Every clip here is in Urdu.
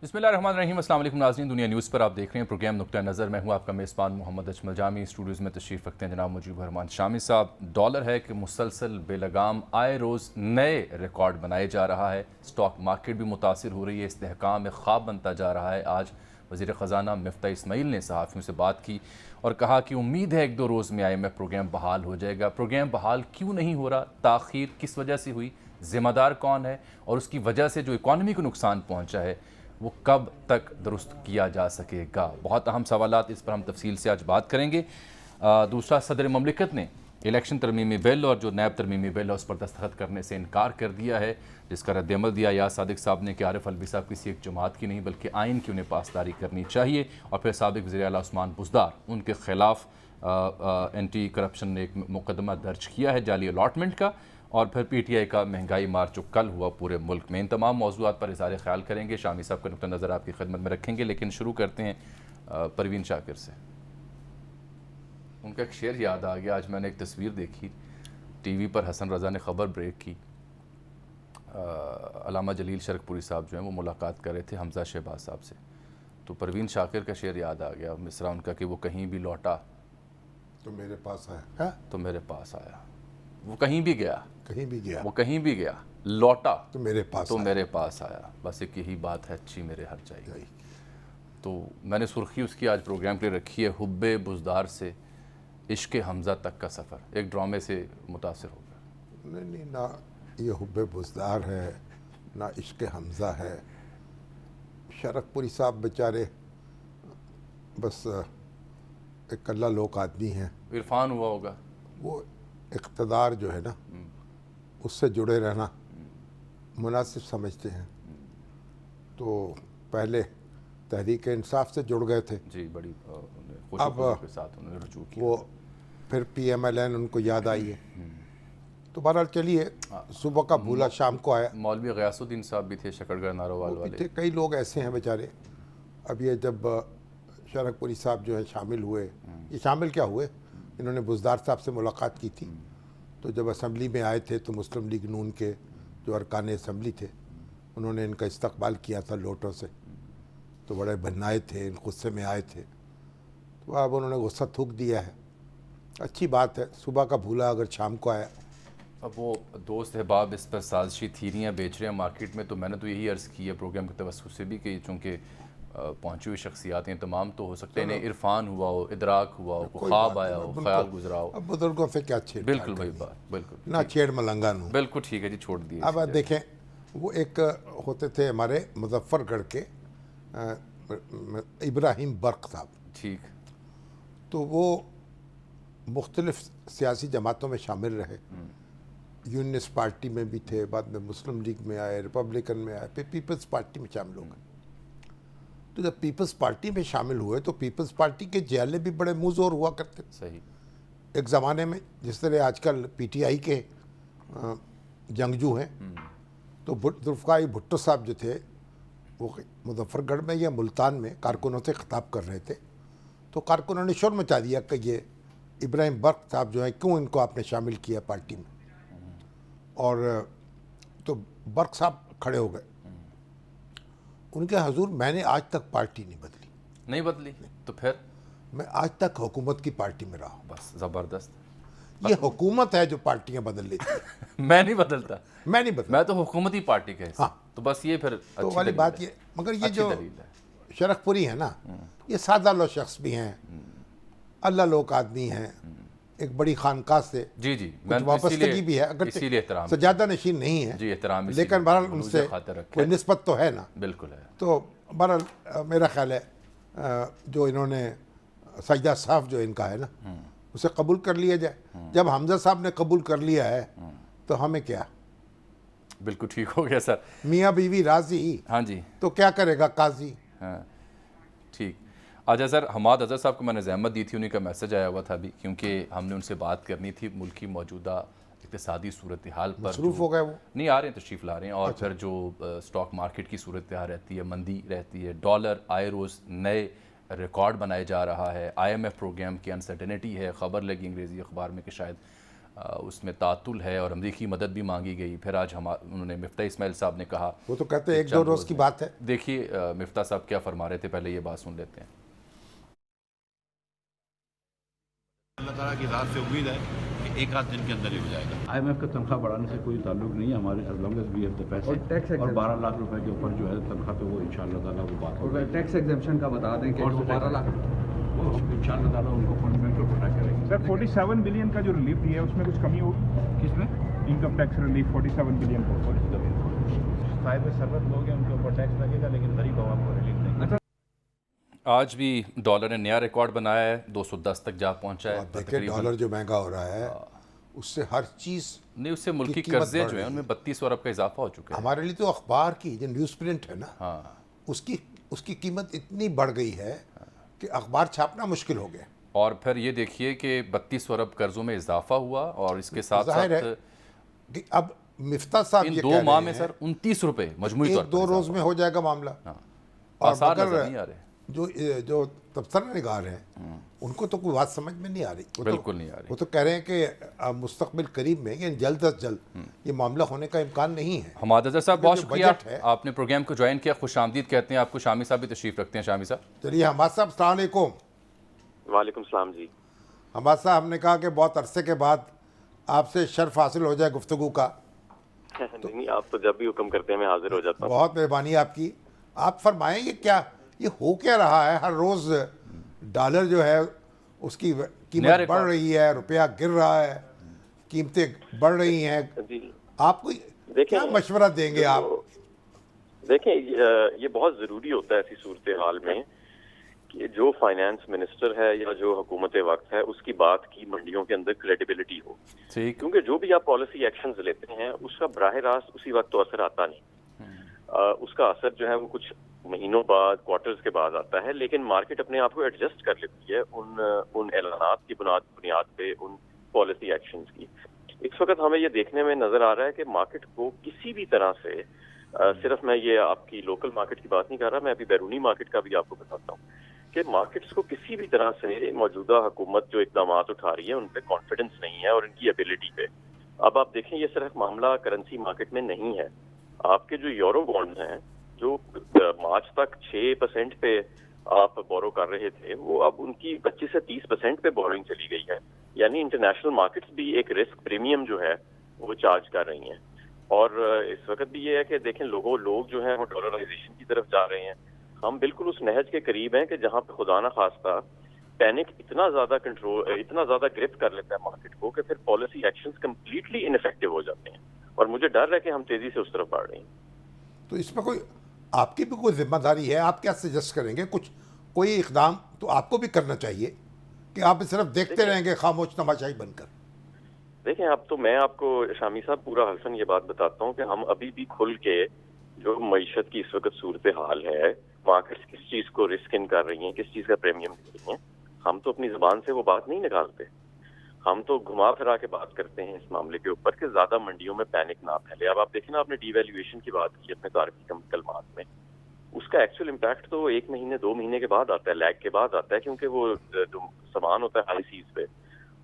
بسم اللہ الرحمن الرحیم۔ السلام علیکم ناظرین، دنیا نیوز پر آپ دیکھ رہے ہیں پروگرام نقطہ نظر۔ میں ہوں آپ کا میزبان محمد اجمل جامی۔ اسٹوڈیوز میں تشریف رکھتے ہیں جناب مجیب الرحمان شامی صاحب۔ ڈالر ہے کہ مسلسل بے لگام آئے روز نئے ریکارڈ بنائے جا رہا ہے، سٹاک مارکیٹ بھی متاثر ہو رہی ہے، استحکام خواب بنتا جا رہا ہے۔ آج وزیر خزانہ مفتاح اسماعیل نے صحافیوں سے بات کی اور کہا کہ امید ہے ایک دو روز میں IMF پروگرام بحال ہو جائے گا۔ پروگرام بحال کیوں نہیں ہو رہا، تاخیر کس وجہ سے ہوئی، ذمہ دار کون ہے، اور اس کی وجہ سے جو اکانومی کو نقصان پہنچا ہے وہ کب تک درست کیا جا سکے گا؟ بہت اہم سوالات، اس پر ہم تفصیل سے آج بات کریں گے۔ دوسرا، صدر مملکت نے الیکشن ترمیمی بل اور جو نیب ترمیمی بل ہے اس پر دستخط کرنے سے انکار کر دیا ہے، جس کا رد عمل دیا یا صادق صاحب نے کہ عارف الوی صاحب کسی ایک جماعت کی نہیں بلکہ آئین کی انہیں پاسداری کرنی چاہیے۔ اور پھر سابق وزیر اعلیٰ عثمان بزدار، ان کے خلاف اینٹی کرپشن نے ایک مقدمہ درج کیا ہے جعلی الاٹمنٹ کا۔ اور پھر PTI کا مہنگائی مارچ جو کل ہوا پورے ملک میں۔ ان تمام موضوعات پر اظہار خیال کریں گے، شامی صاحب کا نقطہ نظر آپ کی خدمت میں رکھیں گے، لیکن شروع کرتے ہیں پروین شاکر سے۔ ان کا ایک شعر یاد آ گیا، آج میں نے ایک تصویر دیکھی ٹی وی پر، حسن رضا نے خبر بریک کی، علامہ جلیل شرک پوری صاحب جو ہیں وہ ملاقات کر رہے تھے حمزہ شہباز صاحب سے، تو پروین شاکر کا شعر یاد آ گیا، مصرع ان کا کہ وہ کہیں بھی لوٹا تو میرے پاس آیا، تو میرے پاس آیا۔ وہ کہیں بھی گیا، کہیں بھی گیا وہ کہیں بھی گیا، لوٹا تو میرے پاس تو آیا۔ میرے پاس آیا۔ بس ایک یہی بات ہے، اچھی میرے ہر جائے گی۔ تو میں نے سرخی اس کی آج پروگرام کے لیے رکھی ہے، حب بزدار سے عشق حمزہ تک کا سفر۔ ایک ڈرامے سے متاثر ہو گیا۔ نہیں، نہ یہ حب بزدار ہے نہ عشق حمزہ ہے۔ شرک پوری صاحب بیچارے بس ایک اللہ لوک آدمی ہیں، عرفان ہوا ہوگا، وہ اقتدار جو ہے نا اس سے جڑے رہنا مناسب سمجھتے ہیں، تو پہلے تحریک انصاف سے جڑ گئے تھے، جی بڑی خوشی کے ساتھ انہوں نے رجوع کیا۔ وہ پھر PMLN ان کو یاد آئی ہے۔ تو بہرحال چلیے، صبح کا بھولا شام کو آیا۔ مولوی غیاث الدین صاحب بھی تھے، شکرگڑھ ناروال والے۔ تھے کئی لوگ ایسے ہیں بیچارے۔ اب یہ جب شرک پوری صاحب جو ہے شامل ہوئے، یہ شامل کیا ہوئے، انہوں نے بزدار صاحب سے ملاقات کی تھی، تو جب اسمبلی میں آئے تھے تو مسلم لیگ نون کے جو ارکان اسمبلی تھے انہوں نے ان کا استقبال کیا تھا لوٹوں سے، تو بڑے بنائے تھے، ان غصے میں آئے تھے، تو اب انہوں نے غصہ تھوک دیا ہے۔ اچھی بات ہے، صبح کا بھولا اگر شام کو آیا۔ اب وہ دوست احباب اس پر سازشی تھیریاں بیچ رہے ہیں مارکیٹ میں، تو میں نے تو یہی عرض کی ہے پروگرام کے توسط سے بھی کہ چونکہ پہنچی ہوئی شخصیات ہیں تمام، تو ہو سکتا ہے انہیں عرفان ہوا ہو، ادراک ہوا ہو، خواب آیا ہو، خیال گزرا ہو۔ اب بزرگوں سے کیا چھیڑ، بالکل وہی بات، بالکل نہ چھیڑ ملنگا نو۔ بالکل ٹھیک ہے جی، چھوڑ دیے۔ اب دیکھیں، وہ ایک ہوتے تھے ہمارے مظفر گڑھ کے ابراہیم برق صاحب، ٹھیک، تو وہ مختلف سیاسی جماعتوں میں شامل رہے، یونینسٹ پارٹی میں بھی تھے، بعد میں مسلم لیگ میں آئے، ریپبلکن میں آئے، پھر پیپلز پارٹی میں شامل ہو گئے۔ تو جب پیپلز پارٹی میں شامل ہوئے تو پیپلز پارٹی کے جیلے بھی بڑے منہ زور ہوا کرتے تھے صحیح۔ ایک زمانے میں، جس طرح آج کل PTI کے جنگجو ہیں، تو ذوالفقار بھٹو صاحب جو تھے وہ مظفر گڑھ میں یا ملتان میں کارکنوں سے خطاب کر رہے تھے، تو کارکنوں نے شور مچا دیا کہ یہ ابراہیم برق صاحب جو ہیں کیوں ان کو آپ نے شامل کیا پارٹی میں، اور تو برق صاحب کھڑے ہو گئے، ان کے حضور میں نے آج تک پارٹی نہیں بدلی، نہیں بدلی تو پھر میں آج تک حکومت کی پارٹی میں رہا ہوں، بس زبردست۔ یہ حکومت ہے جو پارٹیاں بدل لیتی ہے، میں نہیں بدلتا، میں نہیں بدلا۔ میں تو حکومتی پارٹی کا حصہ، تو بس یہ پھر تو اچھی والی دلیل بات ہے، یہ، مگر یہ اچھی جو دلیل ہے۔ شرک پوری ہے نا، یہ سادہ لو شخص بھی ہیں، اللہ لوک آدمی ہیں، ایک بڑی خانقاہ سے جی جی، کچھ وابستگی بھی ہے، اگر اسی لیے احترام سجادہ نشین نہیں ہے، جی، احترام اسی لیکن لیے بہرحال ان ملوز سے خاطر رکھا کوئی نسبت تو ہے نا۔ بالکل ہے۔ تو بہرحال میرا خیال ہے جو انہوں نے سجدہ صاف جو ان کا ہے نا اسے قبول کر لیا جائے۔ جب حمزہ صاحب نے قبول کر لیا ہے تو ہمیں کیا، بالکل ٹھیک ہو گیا سر۔ میاں بیوی راضی ہاں جی، تو کیا کرے گا قاضی۔ ہاں ٹھیک۔ آج سر حماد اظہر صاحب کو میں نے زحمت دی تھی، انہیں کا میسج آیا ہوا تھا ابھی، کیونکہ ہم نے ان سے بات کرنی تھی ملکی موجودہ اقتصادی صورتحال پر۔ مصروف ہو گئے وہ، نہیں آ رہے ہیں، تشریف لا رہے ہیں، اور پھر جو سٹاک مارکیٹ کی صورتحال رہتی ہے، مندی رہتی ہے، ڈالر آئے روز نئے ریکارڈ بنائے جا رہا ہے، IMF پروگرام کی انسرٹینٹی ہے، خبر لگی انگریزی اخبار میں کہ شاید اس میں تعطل ہے اور امریکی مدد بھی مانگی گئی. پھر آج انہوں نے مفتاح اسماعیل صاحب نے کہا, وہ تو کہتے ہیں 1-2 روز کی بات ہے. دیکھیے مفتاح صاحب کیا فرما رہے تھے, پہلے یہ بات سن لیتے ہیں. اللہ تعالیٰ کی ذات سے امید ہے کہ 1-8 دن کے اندر ہی ہو جائے گا. IMF کا تنخواہ بڑھانے سے کوئی تعلق نہیں ہے ہمارے, as long as we have the پیسے, اور 12 لاکھ روپے کے اوپر جو ہے تنخواہ پہ وہ انشاءاللہ تعالیٰ وہ بات ہوگی. ٹیکس ایگزمپشن کا بتا دیں کہ 12 لاکھ وہ انشاءاللہ تعالیٰ ان کو فنڈامنٹل پروٹیکٹ کریں گے. سر 47 بلین کا جو ریلیف دیا ہے اس میں کچھ کمی ہوگی کس میں؟ انکم ٹیکس ریلیف 47 بلین کو. صاحب ثروت لوگ ہیں ان کے اوپر ٹیکس لگے گا, لیکن غریب عوام کو ریلیف نہیں. آج بھی ڈالر نے نیا ریکارڈ بنایا ہے, 210 تک جا پہنچا ہے. دیکھیں ڈالر جو مہنگا ہو رہا ہے اس سے ہر چیز نہیں, اس سے ملکی قرضے جو ہیں ان میں 32 ارب کا اضافہ ہو چکا ہے. ہمارے لیے تو اخبار کی جو نیوز پرنٹ ہے نا, ہاں, اس کی قیمت اتنی بڑھ گئی ہے کہ اخبار چھاپنا مشکل ہو گیا. اور پھر یہ دیکھیے کہ 32 ارب قرضوں میں اضافہ ہوا, اور اس کے ساتھ ظاہر ہے ساتھ کہ اب مفتاح صاحب ان یہ 2 ماہ میں سر 29 روپے مجموعی طور پر 1-2 روز میں ہو جائے گا معاملہ. اور آثار مگر نظر نہیں آ رہے, جو تبصرہ نگار ہیں ان کو تو کوئی بات سمجھ میں نہیں آ رہی. بالکل نہیں آ رہی. وہ تو کہہ رہے ہیں کہ مستقبل قریب میں یعنی جلد از جلد یہ معاملہ ہونے کا امکان نہیں ہے. حماد اظہر صاحب بہت شکریہ, بجٹ ہے آپ نے پروگرام کو جوائن کیا, خوش آمدید کہتے ہیں آپ کو. شامی صاحب بھی تشریف رکھتے ہیں. شامی صاحب چلیے. حماد صاحب السلام علیکم. وعلیکم السلام جی. حماد صاحب ہم نے کہا کہ بہت عرصے کے بعد آپ سے شرف حاصل ہو جائے گفتگو کا. نہیں, آپ تو جب بھی حکم کرتے ہیں میں حاضر ہو جاتا ہوں. بہت مہربانی آپ کی. آپ فرمائیں یہ ہو کیا رہا ہے؟ ہر روز ڈالر جو ہے اس کی قیمت بڑھ رہی ہے, روپیہ گر رہا ہے, قیمتیں بڑھ رہی ہیں. آپ کو کیا مشورہ دیں گے آپ؟ دیکھیں, یہ بہت ضروری ہوتا ہے ایسی صورتحال میں کہ جو فائنانس منسٹر ہے یا جو حکومت وقت ہے اس کی بات کی منڈیوں کے اندر کریڈیبلٹی ہو. کیونکہ جو بھی آپ پالیسی ایکشنز لیتے ہیں اس کا براہ راست اسی وقت تو اثر آتا نہیں. اس کا اثر جو ہے وہ کچھ مہینوں بعد, کوارٹرز کے بعد آتا ہے, لیکن مارکیٹ اپنے آپ کو ایڈجسٹ کر لیتی ہے ان اعلانات کی بنیاد پہ, ان پالیسی ایکشنز کی. اس وقت ہمیں یہ دیکھنے میں نظر آ رہا ہے کہ مارکیٹ کو کسی بھی طرح سے, صرف میں یہ آپ کی لوکل مارکیٹ کی بات نہیں کر رہا, میں ابھی بیرونی مارکیٹ کا بھی آپ کو بتاتا ہوں کہ مارکیٹس کو کسی بھی طرح سے موجودہ حکومت جو اقدامات اٹھا رہی ہے ان پہ کانفیڈنس نہیں ہے اور ان کی ایبلٹی پہ. اب آپ دیکھیں یہ صرف معاملہ کرنسی مارکیٹ میں نہیں ہے. آپ کے جو یورو بانڈز ہیں جو مارچ تک 6% پہ آپ بورو کر رہے تھے, وہ اب ان کی 25 سے 30% پہ بورنگ چلی گئی ہے. یعنی انٹرنیشنل مارکیٹس بھی ایک رسک پریمیم جو ہے وہ چارج کر رہی ہیں. اور اس وقت بھی یہ ہے کہ دیکھیں لوگ جو ہیں وہ ڈالرائزیشن کی طرف جا رہے ہیں. ہم بالکل اس نہج کے قریب ہیں کہ جہاں پہ خدا نہ خواستہ پینک اتنا زیادہ گرفٹ کر لیتا ہے مارکیٹ کو کہ پھر پالیسی ایکشنز کمپلیٹلی انفیکٹو ہو جاتے ہیں. اور مجھے ڈر ہے کہ ہم تیزی سے اس طرف بڑھ رہے ہیں. تو اس میں کوئی آپ کی بھی کوئی ذمہ داری ہے؟ آپ کیا سجیسٹ کریں گے؟ کوئی اقدام تو آپ کو بھی کرنا چاہیے کہ آپ صرف دیکھتے رہیں گے خاموش تماشائی بن کر. دیکھیں, اب تو میں آپ کو شامی صاحب پورا حلفاً یہ بات بتاتا ہوں کہ ہم ابھی بھی کھل کے جو معیشت کی اس وقت صورتحال ہے, مارکیٹس کس چیز کو رسک ان کر رہی ہیں, کس چیز کا پریمیم دے رہی ہیں, ہم تو اپنی زبان سے وہ بات نہیں نکالتے. ہم تو گھما پھرا کے بات کرتے ہیں اس معاملے کے اوپر کہ زیادہ منڈیوں میں پینک نہ پھیلے. اب آپ دیکھیں نا, آپ نے ڈی ویلیویشن کی بات کی اپنے تعارفی کلمات میں, اس کا ایکچوئل امپیکٹ تو 1 مہینے 2 مہینے کے بعد آتا ہے, لیگ کے بعد آتا ہے, کیونکہ وہ جو سامان ہوتا ہے ہائی سیز پہ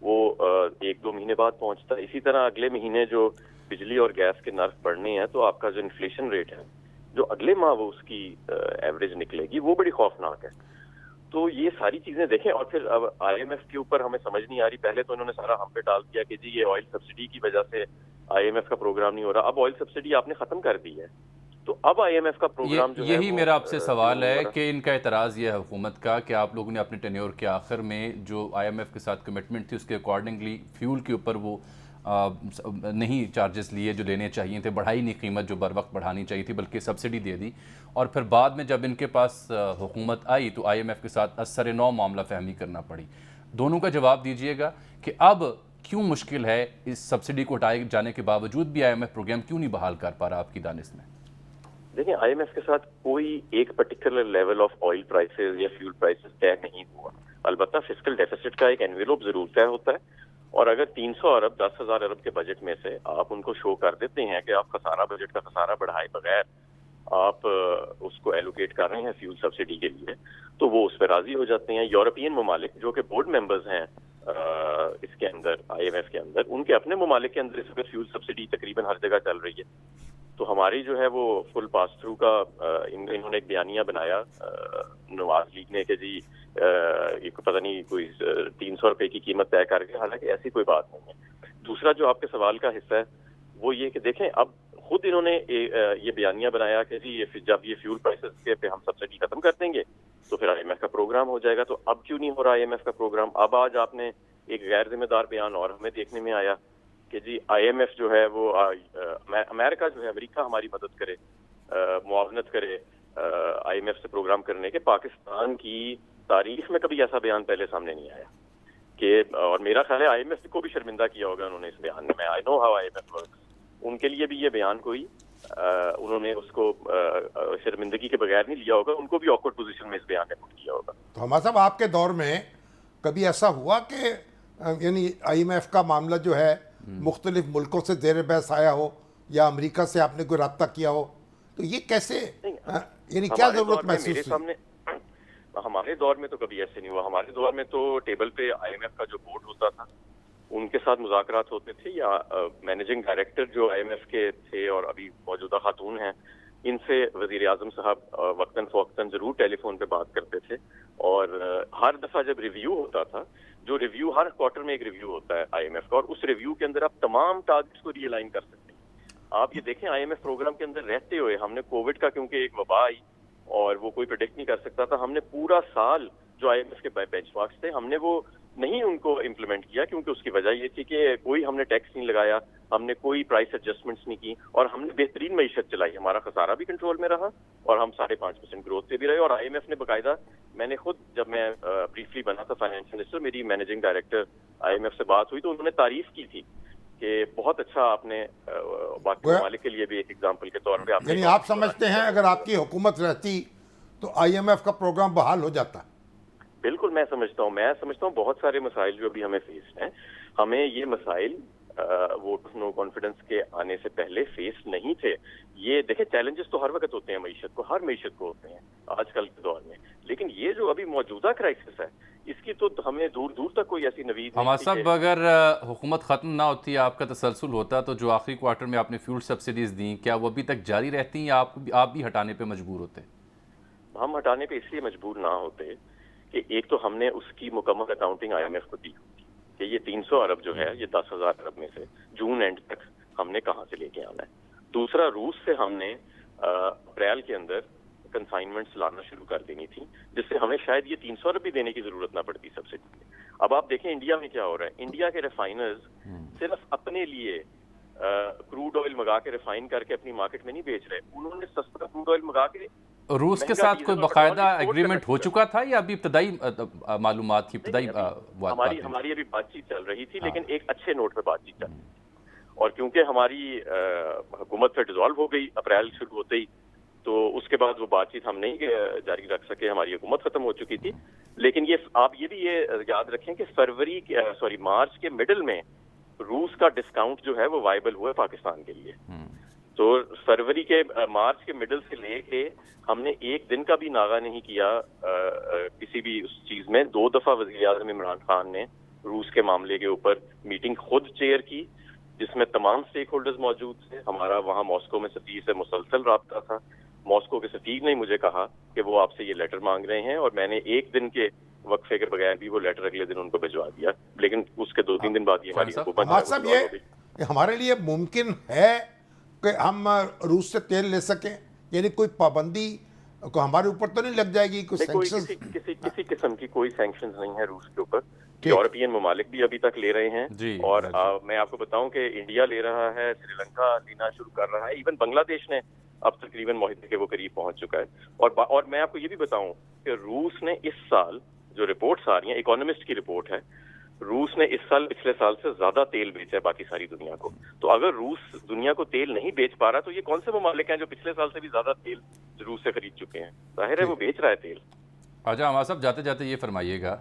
وہ 1-2 مہینے بعد پہنچتا ہے. اسی طرح اگلے مہینے جو بجلی اور گیس کے نرخ بڑھنے ہیں تو آپ کا جو انفلیشن ریٹ ہے جو اگلے ماہ وہ اس کی ایوریج نکلے گی, وہ بڑی خوفناک ہے. تو یہ ساری چیزیں دیکھیں. اور پھر اب IMF کے اوپر ہمیں سمجھ نہیں آ رہی, پہلے تو انہوں نے سارا ہم پہ ڈال دیا کہ جی یہ آئل سبسڈی کی وجہ سے IMF کا پروگرام نہیں ہو رہا. اب آئل سبسڈی آپ نے ختم کر دی ہے, تو اب IMF کا پروگرام جو ہے یہی میرا آپ سے سوال ہے کہ ان کا اعتراض یہ ہے حکومت کا کہ آپ لوگوں نے اپنے ٹینیور کے آخر میں جو IMF کے ساتھ کمٹمنٹ تھی اس کے اکارڈنگلی فیول کے اوپر وہ نہیں چارجز لیے جو لینے چاہیے تھے, بڑھائی نہیں قیمت جو بر وقت بڑھانی چاہیے تھی بلکہ سبسڈی دے دی. اور پھر بعد میں جب ان کے پاس حکومت آئی تو IMF کے ساتھ اثر نو معاملہ فہمی کرنا پڑی. دونوں کا جواب دیجئے گا کہ اب کیوں مشکل ہے اس سبسڈی کو ہٹائے جانے کے باوجود بھی IMF پروگرام کیوں نہیں بحال کر پا رہا آپ کی دانش میں؟ دیکھیں, IMF کے ساتھ کوئی ایک particular level of oil prices یا فیول پرائسز طے نہیں ہوا. البتہ فسکل ڈیفیسٹ کا ایک انویلوپ ضرور طے ہوتا ہے, اور اگر 300 ارب 10,000 ارب کے بجٹ میں سے آپ ان کو شو کر دیتے ہیں کہ آپ خسارہ بجٹ کا خسارہ بڑھائے بغیر آپ اس کو ایلوکیٹ کر رہے ہیں فیول سبسڈی کے لیے, تو وہ اس پہ راضی ہو جاتے ہیں. یورپین ممالک جو کہ بورڈ ممبرز ہیں اس کے اندر IMF کے اندر ان کے اپنے ممالک کے اندر اس وقت فیول سبسڈی تقریباً ہر جگہ چل رہی ہے. تو ہماری جو ہے وہ فل پاس تھرو کا انہوں نے ایک بیانیہ بنایا نواز لیگ نے کہ جی پتہ نہیں کوئی 300 روپے کی قیمت طے کر کے, حالانکہ ایسی کوئی بات نہیں ہے. دوسرا جو آپ کے سوال کا حصہ ہے وہ یہ کہ دیکھیں اب خود انہوں نے یہ بیانیہ بنایا کہ جی جب یہ فیول پرائسز کے پہ ہم سبسڈی ختم کر دیں گے تو پھر IMF کا پروگرام ہو جائے گا. تو اب کیوں نہیں ہو رہا IMF کا پروگرام؟ اب آج آپ نے ایک غیر ذمہ دار بیان اور ہمیں دیکھنے میں آیا کہ جی IMF جو ہے وہ امریکہ جو ہے امریکہ ہماری مدد کرے, معاونت کرے IMF سے پروگرام کرنے کے. پاکستان کی تاریخ میں کبھی ایسا بیان پہلے سامنے نہیں آیا کہ, اور میرا خیال ہے IMF کو بھی شرمندہ کیا ہوگا انہوں نے اس بیان میں. آئی نو ہاؤ IMF ورکس. ان کے لیے بھی یہ بیان کوئی انہوں نے اس کو شرمندگی کے بغیر نہیں لیا ہوگا, ان کو بھی آکورڈ پوزیشن میں اس بیان نے پٹ کیا ہوگا. تو ہمارا صاحب آپ کے دور میں کبھی ایسا ہوا کہ یعنی IMF کا معاملہ جو ہے مختلف ملکوں سے زیر بحث آیا ہو یا امریکہ سے آپ نے کوئی رابطہ کیا ہو, تو یہ کیسے یعنی کیا ضرورت محسوس ہوئی؟ ہمارے دور میں تو کبھی ایسے نہیں ہوا. ہمارے دور میں تو ٹیبل پہ IMF کا جو بورڈ ہوتا تھا ان کے ساتھ مذاکرات ہوتے تھے, یا مینیجنگ ڈائریکٹر جو IMF کے تھے اور ابھی موجودہ خاتون ہیں ان سے وزیر اعظم صاحب وقتاً فوقتاً ضرور ٹیلی فون پہ بات کرتے تھے. اور ہر دفعہ جب ریویو ہوتا تھا, جو ریویو ہر کوارٹر میں ایک ریویو ہوتا ہے IMF کا, اور اس ریویو کے اندر آپ تمام ٹارگٹس کو ری الائن کر سکتے ہیں. آپ یہ دیکھیں IMF پروگرام کے اندر رہتے ہوئے ہم نے کووڈ کا, کیونکہ ایک وبا آئی اور وہ کوئی پریڈکٹ نہیں کر سکتا تھا, ہم نے پورا سال جو IMF کے بینچ مارکس تھے ہم نے وہ نہیں ان کو امپلیمنٹ کیا, کیونکہ اس کی وجہ یہ تھی کہ کوئی ہم نے ٹیکس نہیں لگایا, ہم نے کوئی پرائس ایڈجسٹمنٹس نہیں کی, اور ہم نے بہترین معیشت چلائی. ہمارا خسارہ بھی کنٹرول میں رہا اور ہم 5.5% گروتھ پہ بھی رہے. اور IMF نے باقاعدہ, میں نے خود جب میں بریفلی بنا تھا فائنانس منسٹر, میری مینیجنگ ڈائریکٹر IMF سے بات ہوئی تو انہوں نے تعریف کی تھی کہ بہت اچھا آپ نے باقی ممالک کے لیے بھی ایک ایگزامپل کے طور پہ یعنی آپ سمجھتے ہیں اگر آپ کی حکومت رہتی تو IMF کا پروگرام بحال ہو جاتا؟ بالکل میں سمجھتا ہوں بہت سارے مسائل جو ابھی ہمیں فیس ہیں, ہمیں یہ مسائل ووٹ آف نو کانفیڈنس کے آنے سے پہلے فیس نہیں تھے. یہ دیکھیں چیلنجز تو ہر وقت ہوتے ہیں معیشت کو, ہر معیشت کو ہوتے ہیں آج کل کے دور میں, لیکن یہ جو ابھی موجودہ کرائسس ہے اس کی تو ہمیں دور دور تک کوئی ایسی نوید نہیں. ہمارا صاحب اگر حکومت ختم نہ ہوتی, آپ کا تسلسل ہوتا, تو جو آخری کوارٹر میں آپ نے فیول سبسڈیز دیں کیا وہ ابھی تک جاری رہتی ہیں یا آپ بھی ہٹانے پہ مجبور ہوتے؟ ہم ہٹانے پہ اس لیے مجبور نہ ہوتے کہ ایک تو ہم نے اس کی مکمل اکاؤنٹنگ IMF کو دی کہ یہ 300 ارب جو ہے یہ 10,000 ارب میں سے جون اینڈ تک ہم نے کہاں سے لے کے آنا ہے. دوسرا, روس سے ہم نے اپریل کے اندر کنسائنمنٹس لانا شروع کر دینی تھی, جس سے ہمیں شاید یہ 300 ارب بھی دینے کی ضرورت نہ پڑتی سبسڈی میں. اب آپ دیکھیں انڈیا میں کیا ہو رہا ہے. انڈیا کے ریفائنرز صرف اپنے لیے کروڈ آئل منگا کے ریفائن کر کے اپنی مارکیٹ میں نہیں بیچ رہے, انہوں نے سستا کروڈ آئل منگا کے. روس کے ساتھ کوئی باقاعدہ ایگریمنٹ ہو چکا تھا یا ابھی ابتدائی معلومات تھی, ابتدائی ہماری ابھی بات چیت چل رہی تھی, لیکن ایک اچھے نوٹ پہ بات چیت چل رہی تھی. اور کیونکہ ہماری حکومت پھر ڈیزالو ہو گئی اپریل شروع ہوتے ہی, تو اس کے بعد وہ بات چیت ہم نہیں جاری رکھ سکے, ہماری حکومت ختم ہو چکی تھی. لیکن یہ آپ یہ بھی یہ یاد رکھیں کہ مارچ کے مڈل میں روس کا ڈسکاؤنٹ جو ہے وہ وائبل ہوا ہے پاکستان کے لیے. تو فروری کے مارچ کے مڈل سے لے کے ہم نے ایک دن کا بھی ناغہ نہیں کیا کسی بھی اس چیز میں. 2 دفعہ وزیر اعظم عمران خان نے روس کے معاملے کے اوپر میٹنگ خود چیئر کی, جس میں تمام سٹیک ہولڈرز موجود تھے. ہمارا وہاں ماسکو میں سفیر سے مسلسل رابطہ تھا. ماسکو کے سفیر نے مجھے کہا کہ وہ آپ سے یہ لیٹر مانگ رہے ہیں, اور میں نے ایک دن کے وقفے کے بغیر بھی وہ لیٹر اگلے دن ان کو بھجوا دیا. لیکن اس کے 2-3 دن بعد یہ ہماری حکومت یہ ہمارے لیے ممکن ہے کہ ہم روس سے تیل لے سکیں, یعنی کوئی پابندی کو ہمارے اوپر تو نہیں لگ جائے گی؟ کسی قسم کی کوئی سینکشنز نہیں ہے روس کے اوپر. یورپین ممالک بھی ابھی تک لے رہے ہیں, اور میں آپ کو بتاؤں کہ انڈیا لے رہا ہے, سری لنکا لینا شروع کر رہا ہے, ایون بنگلہ دیش نے اب تقریباً معاہدے کے وہ قریب پہنچ چکا ہے. اور میں آپ کو یہ بھی بتاؤں کہ روس نے اس سال جو رپورٹس آ رہی ہیں, اکانومسٹ کی رپورٹ ہے, روس نے اس سال پچھلے سال سے زیادہ تیل بیچا ہے باقی ساری دنیا کو. تو اگر روس دنیا کو تیل نہیں بیچ پا رہا تو یہ کون سے ممالک ہیں جو پچھلے سال سے بھی زیادہ تیل روس سے خرید چکے ہیں؟ ظاہر ہے وہ بیچ رہا ہے تیل. اچھا ہمارا صاحب جاتے جاتے یہ فرمائیے گا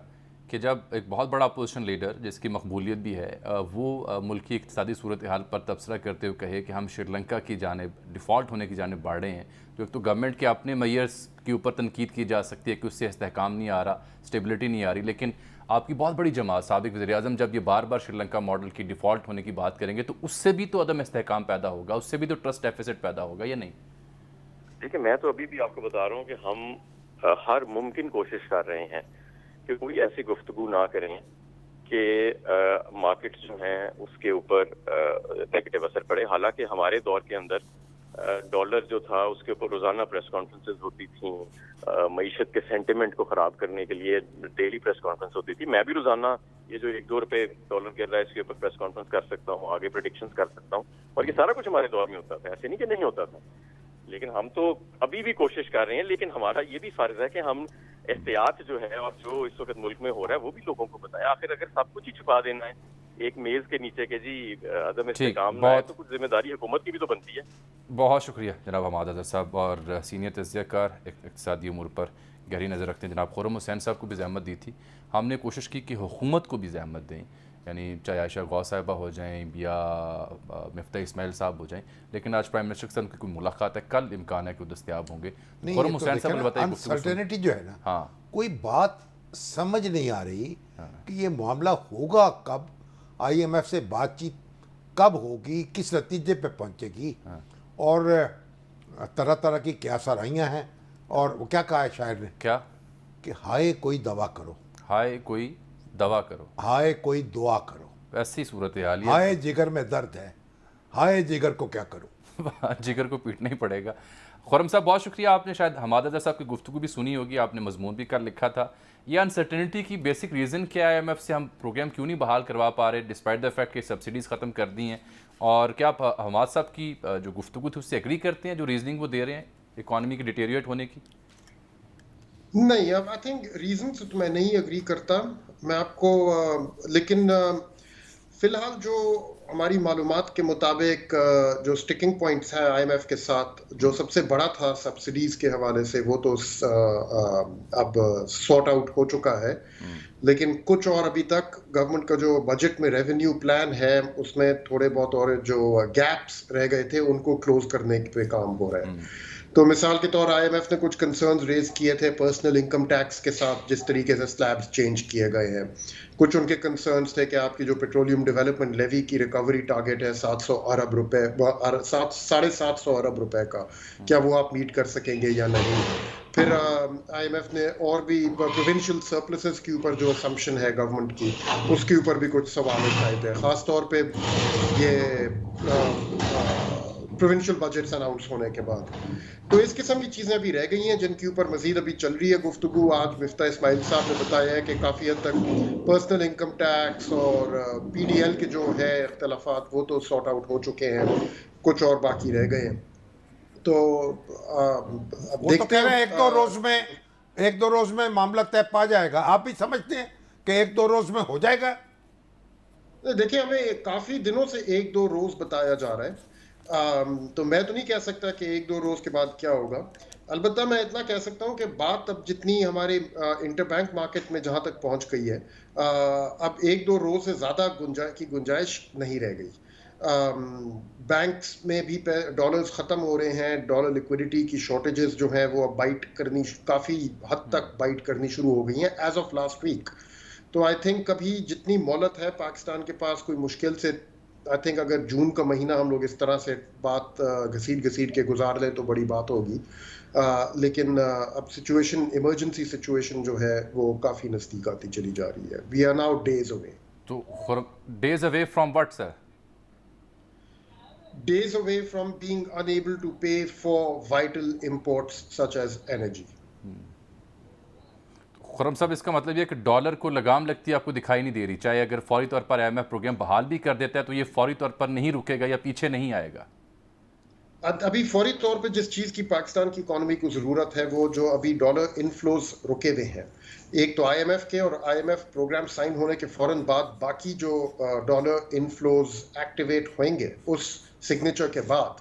کہ جب ایک بہت بڑا اپوزیشن لیڈر جس کی مقبولیت بھی ہے وہ ملکی اقتصادی صورتحال پر تبصرہ کرتے ہوئے کہے کہ ہم شری لنکا کی جانب ڈیفالٹ ہونے کی جانب بڑھ رہے ہیں, جو ایک تو گورنمنٹ کے اپنے میئرز کے اوپر تنقید کی جا سکتی ہے کہ اس سے استحکام نہیں آ رہا, اسٹیبلٹی نہیں آ رہی, لیکن آپ کی بہت بڑی جماعت سابق وزیر اعظم جب یہ بار بار شری لنکا ماڈل کی ڈیفالٹ ہونے کی بات کریں گے تو اس سے بھی تو عدم استحکام پیدا ہوگا, اس سے بھی تو ٹرسٹ ڈیفیسٹ پیدا ہوگا, یا نہیں؟ دیکھیں میں تو ابھی بھی آپ کو بتا رہا ہوں کہ ہم ہر ممکن کوشش کر رہے ہیں کہ کوئی ایسی گفتگو نہ کریں کہ مارکیٹ جو ہیں اس کے اوپر نیگیٹو اثر پڑے. حالانکہ ہمارے دور کے اندر ڈالر جو تھا اس کے اوپر روزانہ پریس کانفرنسز ہوتی تھیں, معیشت کے سینٹیمنٹ کو خراب کرنے کے لیے ڈیلی پریس کانفرنس ہوتی تھی. میں بھی روزانہ یہ جو 1-2 روپے ڈالر گر رہا ہے اس کے اوپر پریس کانفرنس کر سکتا ہوں, آگے پریڈکشنز کر سکتا ہوں, اور یہ سارا کچھ ہمارے دور میں ہوتا تھا, ایسے نہیں کہ نہیں ہوتا تھا. لیکن ہم تو ابھی بھی کوشش کر رہے ہیں, لیکن ہمارا یہ بھی فرض ہے کہ ہم احتیاط جو ہے اور جو اس وقت ملک میں ہو رہا ہے وہ بھی لوگوں کو بتائیں. آخر اگر سب کچھ ہی چھپا دینا ہے ایک میز کے نیچے کہ جی عدم استحکام نہ ہے, تو کچھ ذمہ داری حکومت کی بھی تو بنتی ہے. بہت شکریہ جناب حماد اظہر صاحب, اور سینئر تجزیہ کار اقتصادی امور پر گہری نظر رکھتے ہیں جناب خرم حسین صاحب کو بھی زحمت دی تھی. ہم نے کوشش کی کہ حکومت کو بھی زحمت دیں, یعنی چاہے عائشہ غوث صاحبہ ہو جائیں یا مفتاح اسماعیل صاحب ہو جائیں, لیکن آج پرائم منسٹر کے ساتھ کوئی ملاقات ہے, کل امکان ہے کہ وہ دستیاب ہوں گے. خرم حسین صاحب نے بتایا انسرٹینٹی جو ہے نا, ہاں کوئی بات سمجھ نہیں آ رہی کہ یہ معاملہ ہوگا کب, آئی ایم ایف سے بات چیت کب ہوگی, کس نتیجے پہ پہنچے گی, اور طرح طرح کی کیا سرائیاں ہیں. اور وہ کیا کہا ہے شاعر نے, کیا کہ ہائے کوئی دوا کرو, ہائے کوئی دوا کرو, ہائے کوئی دعا کرو, ایسی صورتحال ہے. ہائے جگر میں درد ہے, ہائے جگر کو کیا کروں. جگر کو پیٹنا ہی پڑے گا. خرم صاحب بہت شکریہ, آپ نے شاید حماد اظہر صاحب کی گفتگو بھی سنی ہوگی, آپ نے مضمون بھی کر لکھا تھا. یہ انسرٹینٹی کی بیسک ریزن کیا ہے, IMF سے ہم پروگرام کیوں نہیں بحال کروا پا رہے ڈسپائٹ دا فیکٹ کہ سبسڈیز ختم کر دی ہیں, اور کیا آپ حماد صاحب کی جو گفتگو تھی اس سے ایگری کرتے ہیں جو ریزننگ وہ دے رہے ہیں اکانومی کی ڈیٹیریٹ ہونے کی؟ نہیں, اب آئی تھنک ریزن سے تو میں نہیں اگری کرتا میں آپ کو, لیکن فی الحال جو ہماری معلومات کے مطابق جو سٹکنگ پوائنٹس ہیں آئی ایم ایف کے ساتھ, جو سب سے بڑا تھا سبسڈیز کے حوالے سے, وہ تو اب سارٹ آؤٹ ہو چکا ہے. لیکن کچھ اور ابھی تک گورنمنٹ کا جو بجٹ میں ریونیو پلان ہے اس میں تھوڑے بہت اور جو گیپس رہ گئے تھے ان کو کلوز کرنے پہ کام ہو رہا ہے. تو مثال کے طور آئی ایم ایف نے کچھ کنسرنز ریز کیے تھے پرسنل انکم ٹیکس کے ساتھ, جس طریقے سے سلیبز چینج کیے گئے ہیں. کچھ ان کے کنسرنز تھے کہ آپ کی جو پیٹرولیم ڈیولپمنٹ لیوی کی ریکوری ٹارگٹ ہے 700 ارب روپے, 750 ارب روپے کا, کیا وہ آپ میٹ کر سکیں گے یا نہیں. پھر آئی ایم ایف نے اور بھی پروونشل سرپلسز کے اوپر جو اسمپشن ہے گورنمنٹ کی, اس کے اوپر بھی کچھ سوال اٹھائے تھے, خاص طور پہ یہ پروونشل بجٹس اناؤنس ہونے کے بعد. تو اس قسم کی چیزیں بھی رہ گئی ہیں جن کے اوپر مزید ابھی چل رہی ہے گفتگو. آج مفتاح اسماعیل صاحب نے بتایا ہے کہ کافی حد تک پرسنل انکم ٹیکس اور پی ڈی ایل کے جو ہے اختلافات وہ تو سارٹ آؤٹ ہو چکے ہیں, کچھ اور باقی رہ گئے ہیں. تو دیکھتے ہیں ایک دو روز میں معاملہ طے پا جائے گا. آپ بھی سمجھتے ہیں کہ 1-2 روز میں ہو جائے گا؟ دیکھیں, ہمیں کافی دنوں سے 1-2 روز بتایا جا رہا ہے, تو میں تو نہیں کہہ سکتا کہ 1-2 روز کے بعد کیا ہوگا. البتہ میں اتنا کہہ سکتا ہوں کہ بات اب جتنی ہمارے انٹر بینک مارکیٹ میں جہاں تک پہنچ گئی ہے, اب 1-2 روز سے زیادہ کی گنجائش نہیں رہ گئی. بینکس میں بھی ڈالرز ختم ہو رہے ہیں, ڈالر لیکوڈیٹی کی شارٹیجز جو ہیں وہ اب بائٹ کرنی, کافی حد تک بائٹ کرنی شروع ہو گئی ہیں ایز آف لاسٹ ویک. تو آئی تھنک ابھی جتنی مہلت ہے پاکستان کے پاس, کوئی مشکل سے آئی تھنک اگر جون کا مہینہ ہم لوگ اس طرح سے بات گھسیٹ کے گزار لیں تو بڑی بات ہوگی. لیکن اب سچویشن, ایمرجنسی سچویشن جو ہے وہ کافی نزدیک آتی چلی جا رہی ہے. We are now days away. تو days away from what sir? Days away from being unable to pay for vital imports such as energy. خرم صاحب, اس کا مطلب یہ کہ ڈالر کو لگام لگتی آپ کو دکھائی نہیں دے رہی, چاہے اگر فوری طور پر IMF پروگرام بحال بھی کر دیتا ہے تو یہ فوری طور پر نہیں رکے گا یا پیچھے نہیں آئے گا. ابھی فوری طور پہ جس چیز کی پاکستان کی اکانومی کو ضرورت ہے وہ جو ابھی ڈالر انفلوز رکے ہوئے ہیں, ایک تو آئی ایم ایف کے, اور I M F programme sign ہونے کے فوراً بعد باقی جو ڈالر انفلوز ایکٹیویٹ ہوئیں گے اس سگنیچر کے بعد,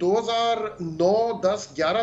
2009, 10, 11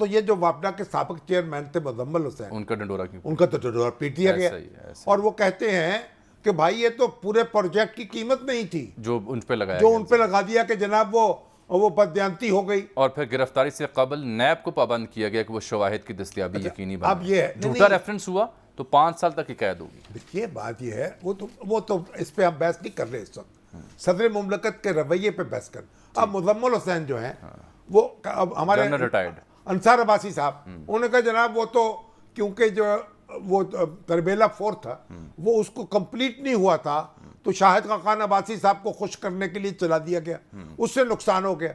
تو یہ جو واپڈا کے سابق چیئرمین تھے مزمل حسین، ان کا ڈنڈورا کیوں؟ ان کا تو ڈنڈورا پیٹ دیا گیا، اور وہ کہتے ہیں کہ بھائی یہ تو پورے پروجیکٹ کی قیمت نہیں تھی جو ان پہ لگایا، جو ان پہ لگا دیا کہ جناب وہ بددیانتی ہو گئی. اور پھر گرفتاری سے قبل نیب کو پابند کیا گیا کہ وہ شواہد کی دستیابی یقینی اب بنائے. یہ جھوٹا ریفرنس ہوا تو 5 سال تک کی قید ہوگی. دیکھیے بات یہ ہے، وہ تو اس پہ ہم بحث نہیں کر رہے اس وقت، صدر مملکت کے رویے پہ بحث کر. اب مزمل حسین جو ہیں وہ اب ہمارے جنرل ریٹائرڈ انصار عباسی صاحب، انہوں نے کہا جناب وہ تو کیونکہ جو وہ تربیلا 4 تھا وہ اس کو کمپلیٹ نہیں ہوا تھا تو شاہد خاقان عباسی صاحب کو خوش کرنے کے لیے چلا دیا گیا، اس سے نقصان ہو گیا.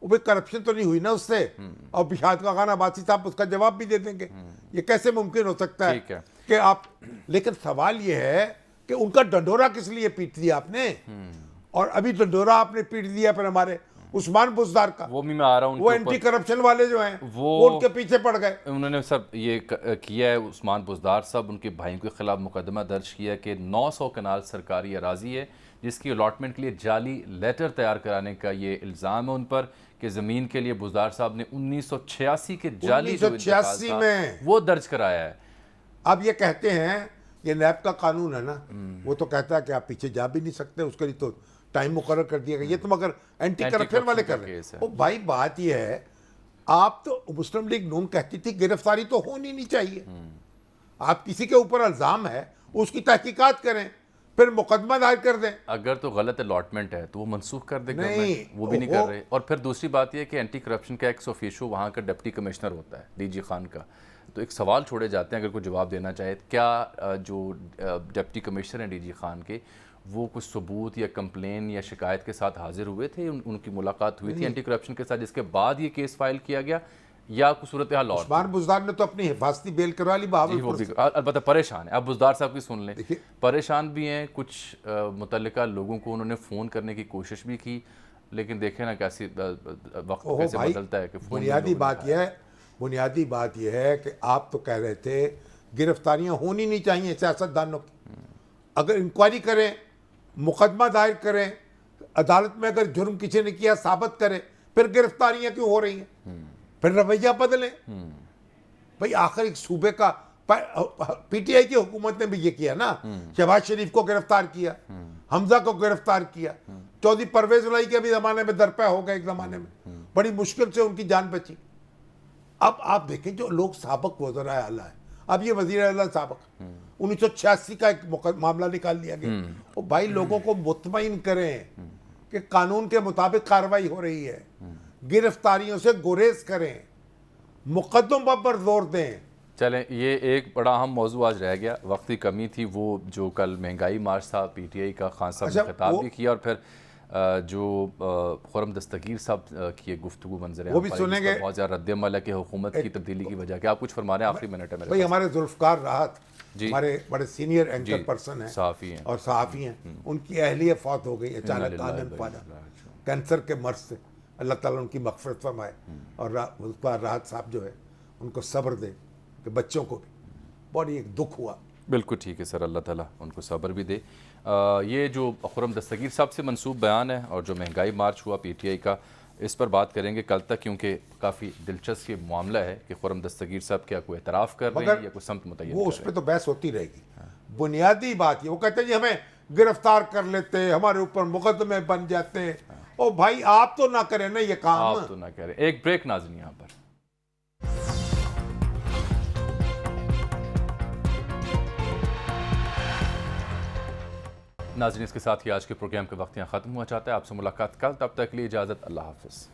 وہ بھی کرپشن تو نہیں ہوئی نا اس سے، اور شاہد خاقان عباسی صاحب اس کا جواب بھی دے دیں گے. یہ کیسے ممکن ہو سکتا ہے کہ آپ، لیکن سوال یہ ہے کہ ان کا ڈنڈورا کس لیے پیٹ دیا آپ نے؟ اور ابھی ڈنڈورا آپ نے پیٹ دیا پھر ہمارے عثمان بزدار کا، وہ بھی میں آ رہا ہوں، وہ اینٹی کرپشن والے جو ہیں وہ ان کے پیچھے پڑ گئے. انہوں نے سب یہ کیا ہے، عثمان بزدار صاحب ان کے بھائیوں کے خلاف مقدمہ درج کیا کہ 900 کنال سرکاری اراضی ہے جس کی الاٹمنٹ کے لیے جعلی لیٹر تیار کرانے کا یہ الزام ہے ان پر کہ زمین کے لیے بزدار صاحب نے 1986 کے جعلی جو انتقال تھا وہ درج کرایا ہے. اب یہ کہتے ہیں یہ نیب کا قانون ہے نا، وہ تو کہتا ہے کہ آپ پیچھے جا بھی نہیں سکتے، اس کے لیے تو ٹائم مقرر کر دیا گیا. یہ تو مگر اینٹی کرپشن والے کر رہے ہیں. بھائی بات یہ ہے، آپ تو مسلم لیگ نون کہتی تھی گرفتاری تو ہونی نہیں چاہیے. آپ کسی کے اوپر الزام ہے اس کی تحقیقات کریں، پھر مقدمہ دائر کر دیں. اگر تو غلط الاٹمنٹ ہے تو وہ منسوخ کر دے گورنمنٹ، وہ بھی نہیں کر رہے. اور پھر دوسری بات یہ ہے کہ اینٹی کرپشن کا ایکس آفیشو وہاں کا ڈپٹی کمشنر ہوتا ہے ڈی جی خان کا. تو ایک سوال چھوڑے جاتے ہیں، اگر کوئی جواب دینا چاہے، کیا جو ڈپٹی کمشنر ہیں ڈی جی خان کے وہ کچھ ثبوت یا کمپلین یا شکایت کے ساتھ حاضر ہوئے تھے؟ ان کی ملاقات ہوئی تھی اینٹی کرپشن کے ساتھ جس کے بعد یہ کیس فائل کیا گیا، یا کوئی صورتحال اور؟ عثمان بزدار نے تو اپنی حفاظتی بیل کروا لی بہاولپور سے. البتہ پریشان ہیں. اب بزدار صاحب کی سن لیں، پریشان بھی ہیں. کچھ متعلقہ لوگوں کو انہوں نے فون کرنے کی کوشش بھی کی، لیکن دیکھیں نا کیسی وقت کیسے بدلتا ہے کہ بنیادی بات یہ ہے کہ آپ تو کہہ رہے تھے گرفتاریاں ہونی نہیں چاہیے سیاستدانوں کی. اگر انکوائری کریں، مقدمہ دائر کریں، عدالت میں اگر جرم کسی نے کیا ثابت کریں، پھر گرفتاریاں کیوں ہو رہی ہیں؟ پھر رویہ بدلیں. بھئی آخر ایک صوبے کا پی ٹی آئی کی حکومت نے بھی یہ کیا نا، شہباز شریف کو گرفتار کیا، حمزہ کو گرفتار کیا، چودھری پرویز الہی کے بھی زمانے میں درپے ہو گئے، ایک زمانے میں بڑی مشکل سے ان کی جان بچی. اب آپ دیکھیں جو لوگ سابق وزراء اعلیٰ ہیں، اب یہ وزیر اعلیٰ سابق 1986 کا ایک معاملہ نکال لیا گیا. وہ بھائی لوگوں کو مطمئن کریں کہ قانون کے مطابق کارروائی ہو رہی ہے، گرفتاریوں سے گریز کریں، مقدموں پر زور دیں. چلیں، یہ ایک بڑا اہم موضوع آج رہ گیا، وقت کی کمی تھی. وہ جو کل مہنگائی مارچ تھا پی ٹی آئی کا، خان صاحب نے خطاب بھی کیا، اور پھر جو خرم دستگیر صاحب کی گفتگو منظر ہے، وہ بھی سنیں گے. بہت زیادہ رد عمل ہے کہ حکومت کی تبدیلی کی وجہ کیا. آپ کچھ فرمانے آخری منٹ ہے میرے. بھئی ہمارے ذوالفقار راحت ہمارے بڑے سینئر اینکر پرسن ہیں، صحافی ہیں اور صحافی ہیں، ان کی اہلیہ فوت ہو گئی اچانک کینسر کے مرض سے. اللہ تعالیٰ ان کی مغفرت فرمائے، اور ذوالفقار راحت صاحب جو ہے ان کو صبر دے، کہ بچوں کو بھی بڑی ایک دکھ ہوا. بالکل ٹھیک ہے سر، اللہ تعالیٰ ان کو صبر بھی دے. یہ جو خرم دستگیر صاحب سے منسوب بیان ہے اور جو مہنگائی مارچ ہوا پی ٹی آئی کا، اس پر بات کریں گے کل تک، کیونکہ کافی دلچسپ یہ معاملہ ہے کہ خرم دستگیر صاحب کیا کوئی اعتراف کر رہے ہیں یا کوئی سمت متعین. وہ اس پہ تو بحث ہوتی رہے گی. بنیادی بات یہ، وہ کہتے ہیں جی ہمیں گرفتار کر لیتے، ہمارے اوپر مقدمے بن جاتے. او بھائی آپ تو نہ کریں نا یہ کام. آپ تو نہ کریں. ایک بریک ناظرین یہاں پر. ناظرین اس کے ساتھ ہی آج کے پروگرام کے وقت یہاں ختم ہوا چاہتا ہے. آپ سے ملاقات کل، تب تک کے لیے اجازت. اللہ حافظ.